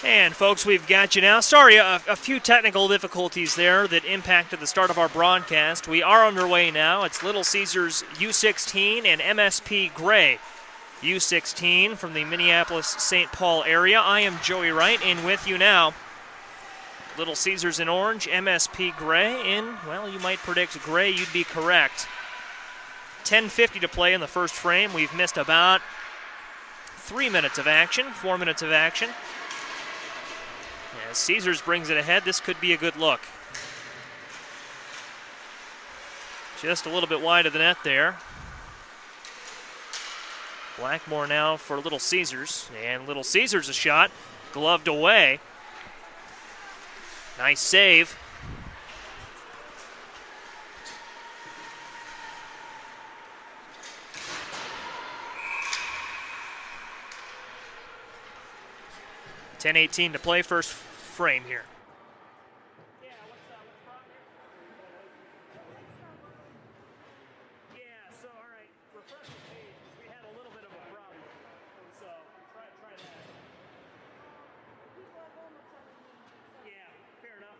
And folks, we've got you now. Sorry, a few technical difficulties there that impacted the start of our broadcast. We are underway now. It's Little Caesars U16 and MSP Grey U16 from the Minneapolis-St. Paul area. I am Joey Wright, and with you now, Little Caesars in orange, MSP Grey in, well, you might predict gray. You'd be correct. 10:50 to play in the first frame. We've missed about 3 minutes of action, 4 minutes of action. As Caesars brings it ahead, this could be a good look. Just a little bit wide of the net there. Blackmore now for Little Caesars, and Little Caesars a shot, gloved away. Nice save. .10:18 to play, first frame here. Yeah, what's wrong here? Yeah, so all right, refresh the page, because we had a little bit of a problem. So try that. Yeah, fair enough.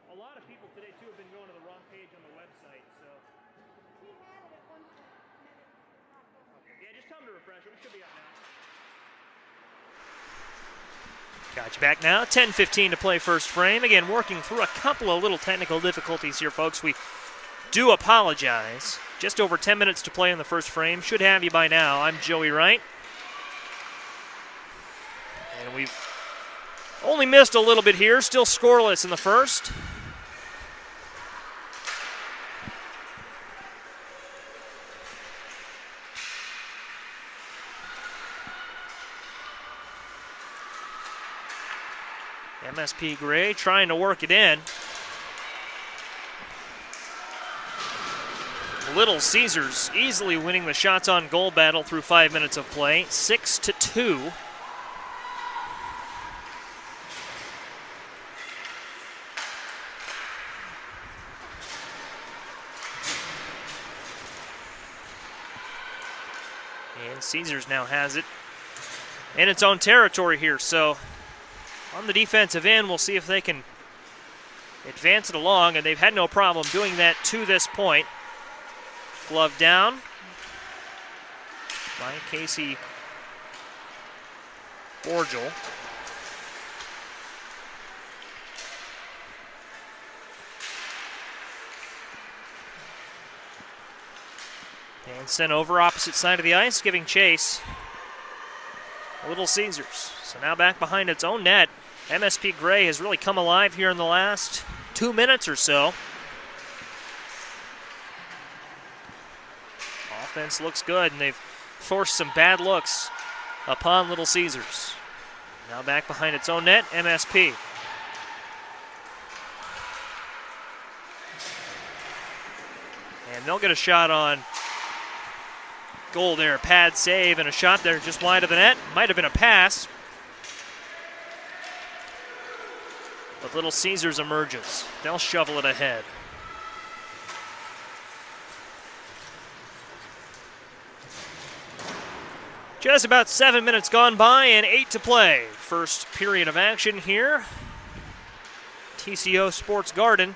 A lot of people today too have been going to the wrong page on the website, so. Yeah, just tell them to refresh it. We should be up now. Got you back now. 10:15 to play first frame. Again, working through a couple of little technical difficulties here, folks. We do apologize. Just over 10 minutes to play in the first frame. Should have you by now. I'm Joey Wright. And we've only missed a little bit here. Still scoreless in the first. MSP Grey trying to work it in. Little Caesars easily winning the shots on goal battle through 5 minutes of play, 6-2. And Caesars now has it in its own territory here, so on the defensive end, we'll see if they can advance it along, and they've had no problem doing that to this point. Glove down by Casey Borgel. And sent over opposite side of the ice, giving chase. Little Caesars. So now back behind its own net. MSP Grey has really come alive here in the last 2 minutes or so. Offense looks good, and they've forced some bad looks upon Little Caesars. Now back behind its own net, MSP. And they'll get a shot on goal there. Pad save and a shot there just wide of the net. Might have been a pass. But Little Caesars emerges. They'll shovel it ahead. Just about 7 minutes gone by and 8 to play. First period of action here. TCO Sports Garden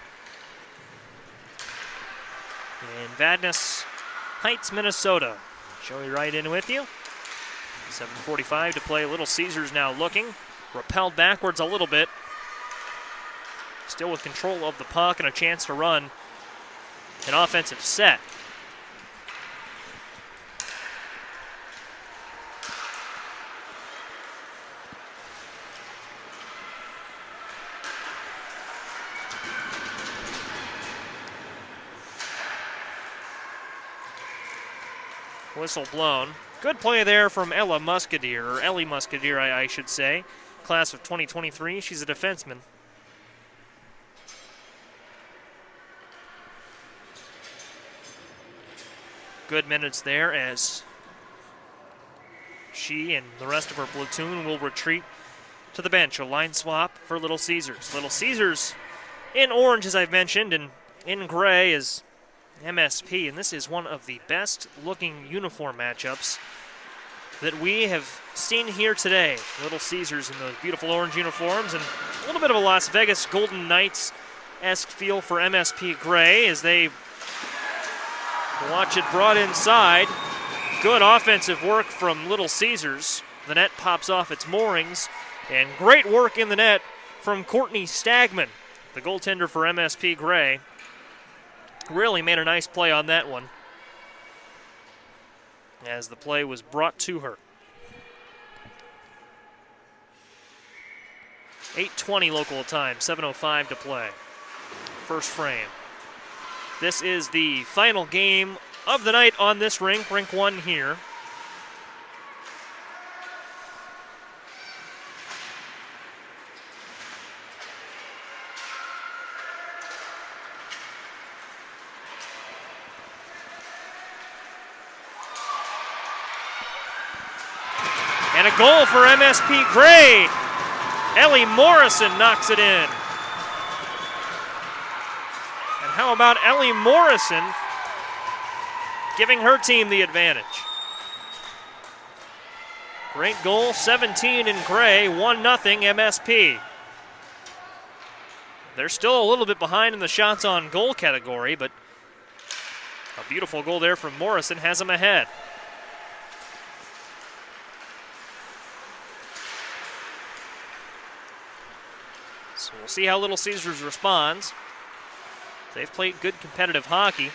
in Vadnais Heights, Minnesota. Joey Wright in with you. 7:45 to play. Little Caesars now looking. Repelled backwards a little bit. Still with control of the puck and a chance to run an offensive set. Whistle blown. Good play there from Ellie Muscadier, I should say. Class of 2023. She's a defenseman. Good minutes there as she and the rest of her platoon will retreat to the bench. A line swap for Little Caesars. Little Caesars in orange, as I've mentioned, and in gray is MSP, and this is one of the best looking uniform matchups that we have seen here today. Little Caesars in those beautiful orange uniforms, and a little bit of a Las Vegas Golden Knights-esque feel for MSP Grey as they watch it brought inside. Good offensive work from Little Caesars. The net pops off its moorings, and great work in the net from Courtney Stagman, the goaltender for MSP Grey. Really made a nice play on that one as the play was brought to her. 8:20 local time, 7:05 to play. First frame. This is the final game of the night on this rink, rink 1 here. And a goal for MSP Grey. Ellie Morrison knocks it in. And how about Ellie Morrison giving her team the advantage? Great goal, 17 in Grey, 1-0 MSP. They're still a little bit behind in the shots on goal category, but a beautiful goal there from Morrison has them ahead. So we'll see how Little Caesars responds. They've played good competitive hockey,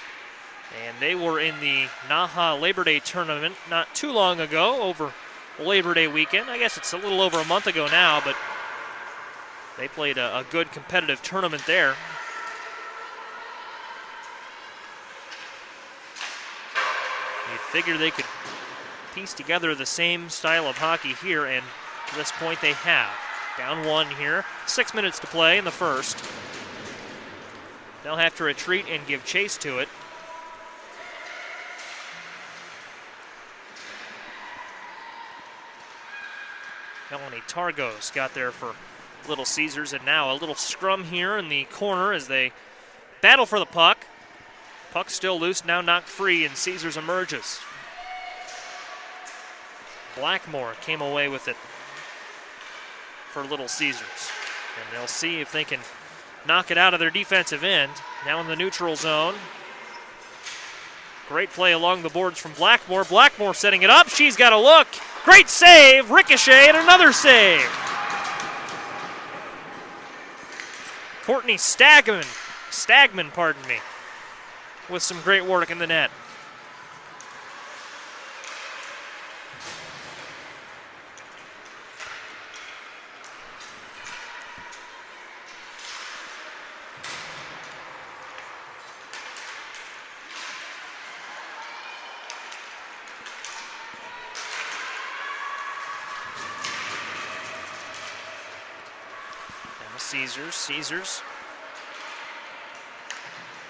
and they were in the Naha Labor Day tournament not too long ago, over Labor Day weekend. I guess it's a little over a month ago now, but they played a good competitive tournament there. You'd figure they could piece together the same style of hockey here, and to this point they have. Down 1 here, 6 minutes to play in the first. They'll have to retreat and give chase to it. Melanie Targos got there for Little Caesars, and now a little scrum here in the corner as they battle for the puck. Puck still loose, now knocked free, and Caesars emerges. Blackmore came away with it for Little Caesars, and they'll see if they can knock it out of their defensive end. Now in the neutral zone. Great play along the boards from Blackmore. Blackmore setting it up. She's got a look. Great save. Ricochet and another save. Courtney Stagman, with some great work in the net. Caesars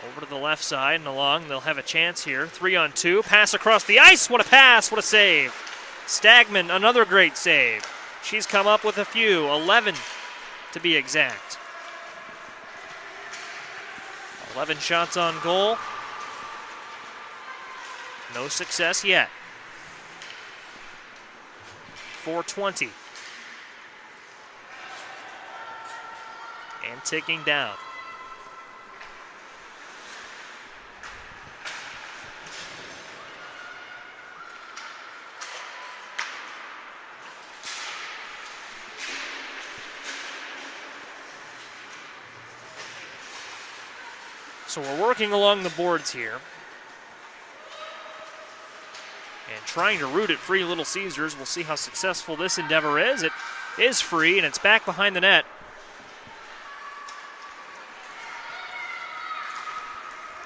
over to the left side and along. They'll have a chance here. 3-on-2. Pass across the ice. What a pass. What a save. Stagman, another great save. She's come up with a few. 11 to be exact. 11 shots on goal. No success yet. 4:20. And ticking down. So we're working along the boards here and trying to root it free. Little Caesars. We'll see how successful this endeavor is. It is free, and it's back behind the net.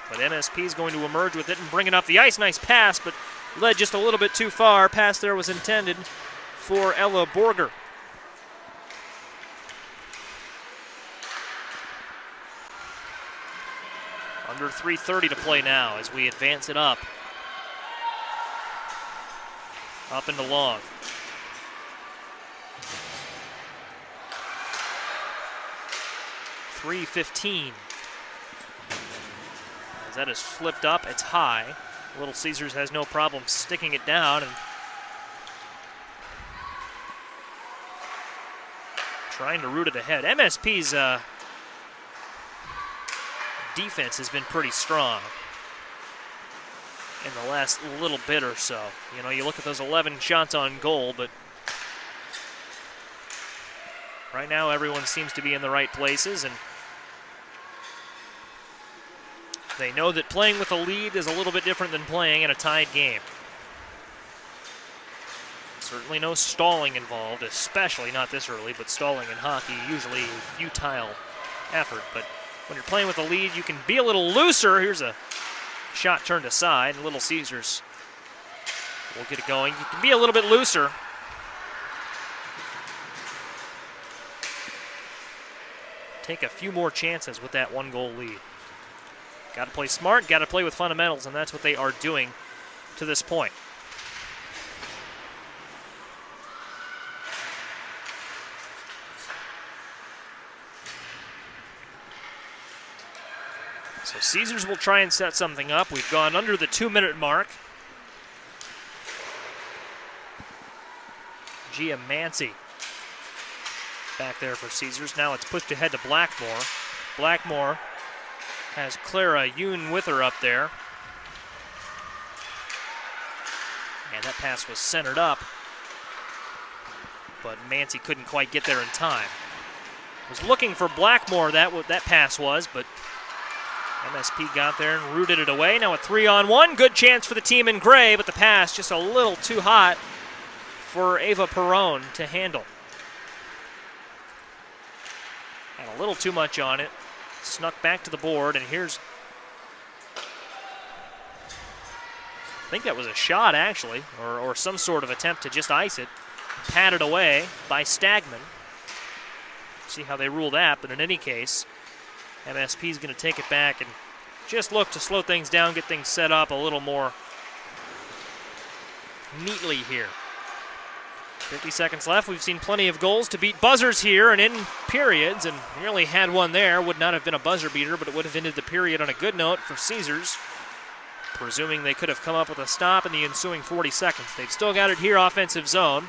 But MSP is going to emerge with it and bring it up the ice. Nice pass, but led just a little bit too far. Pass there was intended for Ella Borger. Under 3:30 to play now as we advance it up. Up into long. .315. As that is flipped up, it's high. Little Caesars has no problem sticking it down, and trying to root it ahead. MSP's defense has been pretty strong in the last little bit or so. You know, you look at those 11 shots on goal, but right now everyone seems to be in the right places, and they know that playing with a lead is a little bit different than playing in a tied game. Certainly no stalling involved, especially not this early, but stalling in hockey, usually a futile effort. But when you're playing with a lead, you can be a little looser. Here's a shot turned aside, and Little Caesars will get it going. You can be a little bit looser. Take a few more chances with that one-goal lead. Got to play smart, got to play with fundamentals, and that's what they are doing to this point. So Caesars will try and set something up. We've gone under the 2-minute mark. Gia Mancy back there for Caesars. Now it's pushed ahead to Blackmore. Blackmore has Clara Yoon with her up there. And that pass was centered up, but Mancy couldn't quite get there in time. Was looking for Blackmore, that pass was, but MSP got there and rooted it away. Now a 3-on-1. Good chance for the team in gray, but the pass just a little too hot for Ava Perron to handle. Had a little too much on it. Snuck back to the board, and here's... I think that was a shot, actually, or some sort of attempt to just ice it. Patted away by Stagman. See how they rule that, but in any case, MSP is going to take it back and just look to slow things down, get things set up a little more neatly here. 50 seconds left. We've seen plenty of goals to beat buzzers here and in periods, and nearly had one there. Would not have been a buzzer beater, but it would have ended the period on a good note for Caesars, presuming they could have come up with a stop in the ensuing 40 seconds. They've still got it here, offensive zone.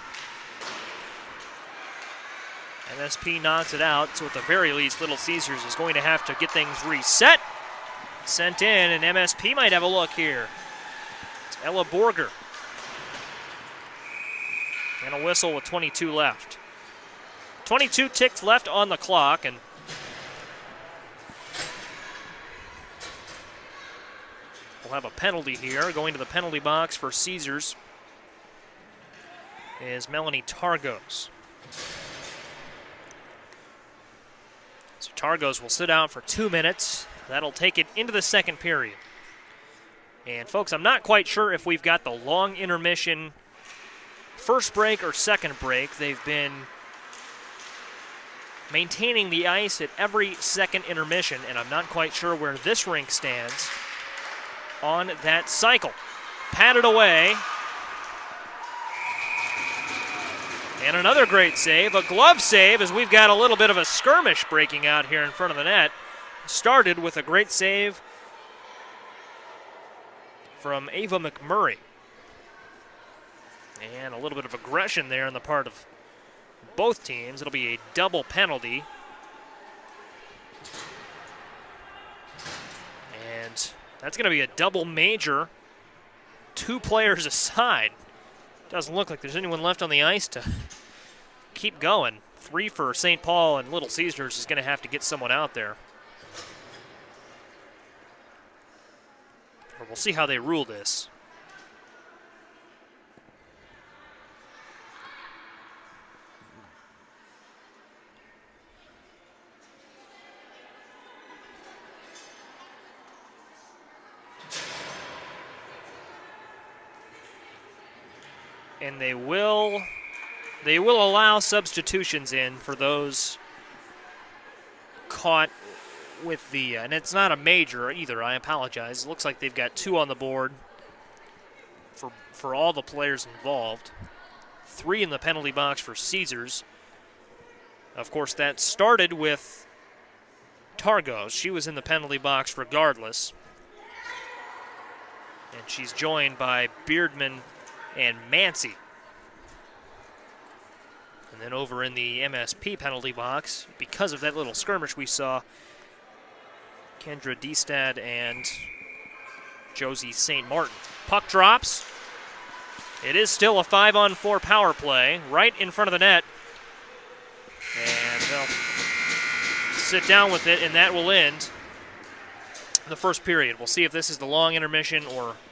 MSP knocks it out, so at the very least, Little Caesars is going to have to get things reset. Sent in, and MSP might have a look here. It's Ella Borger. And a whistle with 22 left. 22 ticks left on the clock, and we'll have a penalty here. Going to the penalty box for Caesars is Melanie Targos. So Targos will sit out for 2 minutes. That'll take it into the second period. And folks, I'm not quite sure if we've got the long intermission first break or second break. They've been maintaining the ice at every second intermission, and I'm not quite sure where this rink stands on that cycle. Patted away. And another great save, a glove save, as we've got a little bit of a skirmish breaking out here in front of the net. Started with a great save from Ava McMurray. And a little bit of aggression there on the part of both teams. It'll be a double penalty. And that's going to be a double major. 2 players aside. Doesn't look like there's anyone left on the ice to keep going. 3 for St. Paul, and Little Caesars is going to have to get someone out there. Or we'll see how they rule this. And they will allow substitutions in for those caught with the, and it's not a major either, I apologize. It looks like they've got 2 on the board for all the players involved. 3 in the penalty box for Caesars. Of course, that started with Targos. She was in the penalty box regardless. And she's joined by Beardman and Mancy. And then over in the MSP penalty box, because of that little skirmish we saw, Kendra Destad and Josie St. Martin. Puck drops. It is still a 5-on-4 power play right in front of the net. And they'll sit down with it, and that will end the first period. We'll see if this is the long intermission or